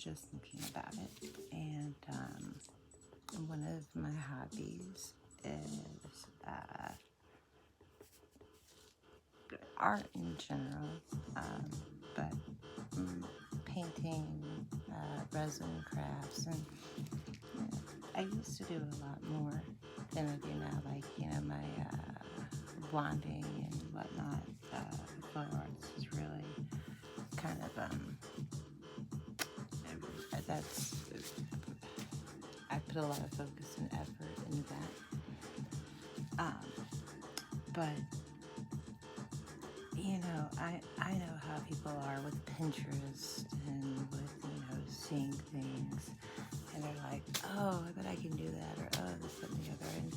just thinking about it, and one of my hobbies is art in general, but painting, resin crafts, and I used to do a lot more than I do now, like, my blonding and whatnot. Photo arts is really kind of, that's, I put a lot of focus and effort into that. But, I know how people are with Pinterest and with, seeing things, and they're like, oh, I bet I can do that, or oh, this, that, and the other. And,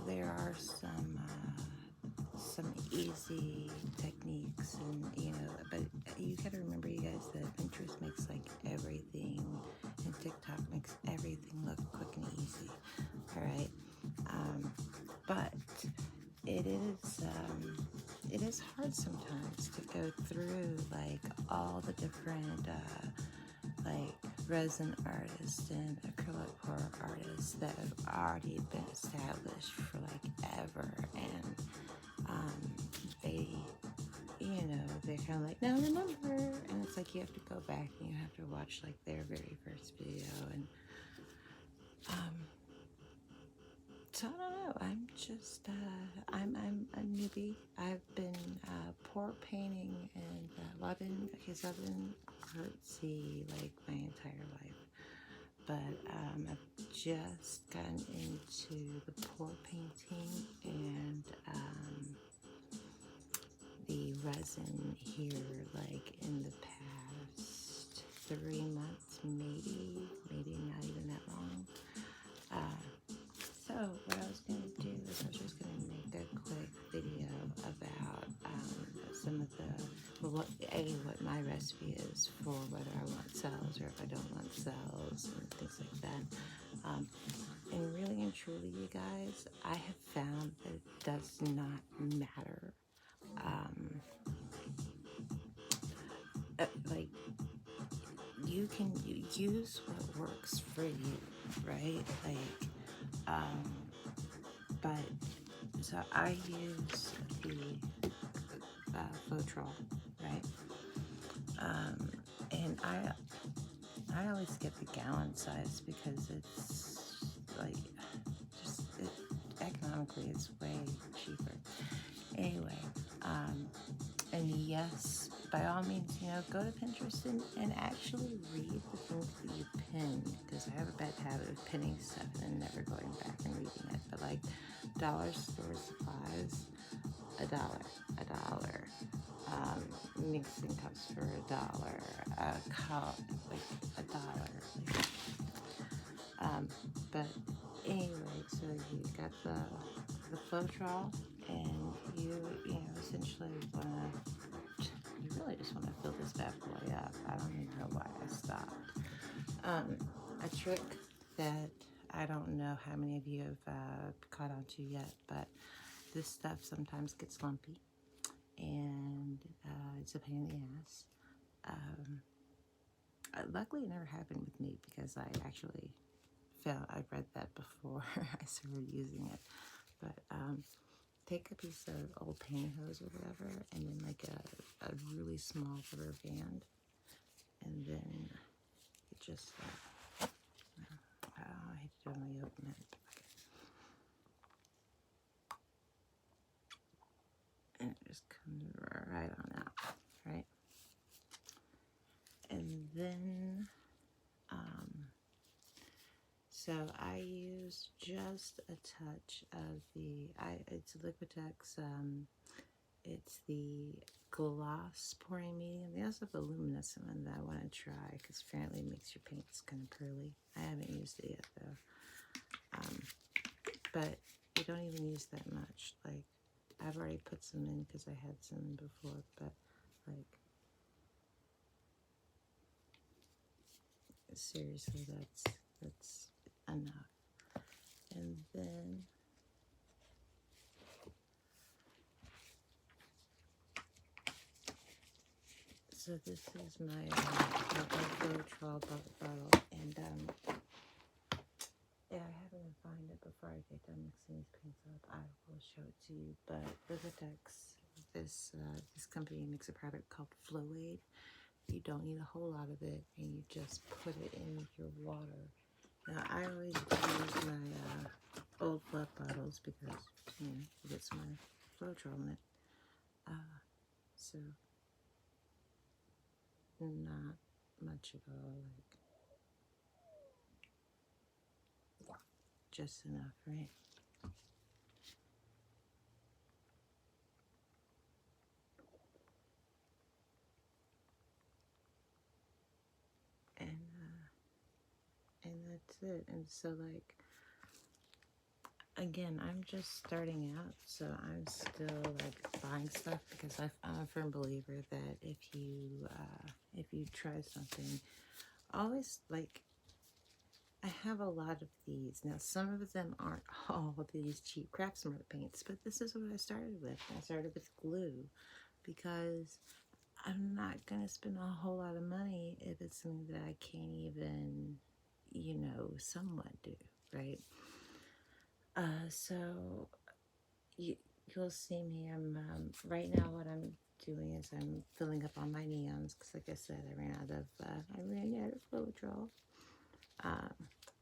there are some easy techniques, and, but you gotta remember, you guys, that Pinterest makes like everything, and TikTok makes everything look quick and easy, all right? But it is hard sometimes to go through like all the different like resin artists and acrylic pour artists that have already been established for like ever, and they they're kind of like, now remember, and it's like you have to go back and you have to watch like their very first video, and so I don't know. I'm just I'm a newbie. I've been pour painting, and I've been artsy like my entire life, but I've just gotten into the pour painting and the resin here like in the past 3 months, maybe not even that long. So what I was going to do is I was just going to make a quick video about some of what my recipe is for whether I want cells or if I don't want cells and things like that. And really and truly, you guys, I have found that it does not matter. Like, you can use what works for you, right? Like, but so I use the Floetrol, right? And I always get the gallon size because it's like economically it's way cheaper. Anyway, and yes, by all means, go to Pinterest and actually read the things that you pin, because I have a bad habit of pinning stuff and never going back and reading it. But like dollar store supplies, $1. Mixing cups for $1. Like $1. But anyway, so you got the Floetrol, and you essentially you really just want to fill this bad boy up. I don't even know why I stopped. A trick that I don't know how many of you have caught on to yet, but this stuff sometimes gets lumpy, and it's a pain in the ass. Luckily, it never happened with me because I actually I read that before I started using it. But take a piece of old pantyhose or whatever, and then like a really small rubber band, and then it just I hate to only open it, and it just comes right on out, right? And then so I use just a touch of it's Liquitex, it's the gloss pouring medium. They also have a luminescent one that I want to try because apparently it makes your paints kind of pearly. I haven't used it yet though. But you don't even use that much. Like, I've already put some in because I had some before, but like, seriously, that's enough. And then so this is my Floetrol Flow bottle, and yeah, I happen to find it before I get done mixing these paints up. I will show it to you. But Liquitex, this company makes a product called Flowade. You don't need a whole lot of it, and you just put it in your water. Now, I always use my old Fluff bottles because, you know, you get some Floetrol in it. So, not much at all, like, just enough, right? And that's it. And so, like, again, I'm just starting out, so I'm still like buying stuff because I'm a firm believer that if you try something, always like, I have a lot of these. Now, some of them aren't all these cheap Craftsmart paints, but this is what I started with. I started with glue because I'm not going to spend a whole lot of money if it's something that I can't even, you know, somewhat do, right? So you'll see me. I'm right now. What I'm doing is I'm filling up on my neons because, like I said, I ran out of Floetrol.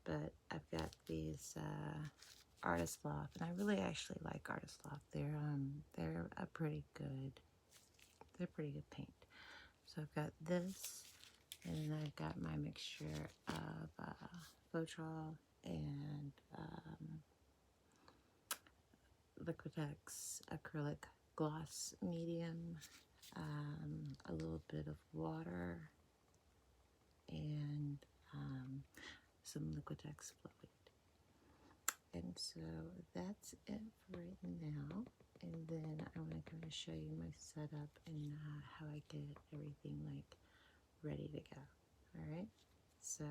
But I've got these Artist Loft, and I really actually like Artist Loft. They're a pretty good. They're pretty good paint. So I've got this, and then I've got my mixture of Floetrol and Liquitex acrylic gloss medium, a little bit of water, and some Liquitex fluid. And so that's it for right now. And then I want to kind of show you my setup and how I get everything like ready to go. All right. So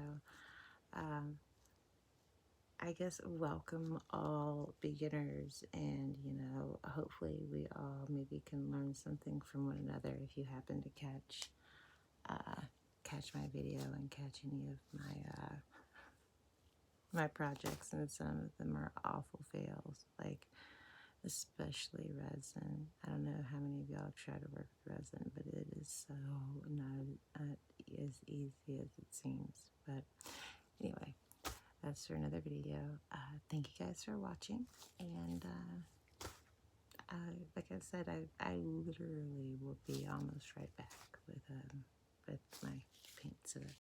I guess welcome all beginners, and you know, hopefully we all maybe can learn something from one another if you happen to catch my video and catch any of my projects, and some of them are awful fails, like especially resin. I don't know how many of y'all try to work with resin, but it is so not as easy as it seems. But anyway, that's for another video. Thank you guys for watching, and like I said, I literally will be almost right back with my paint setup.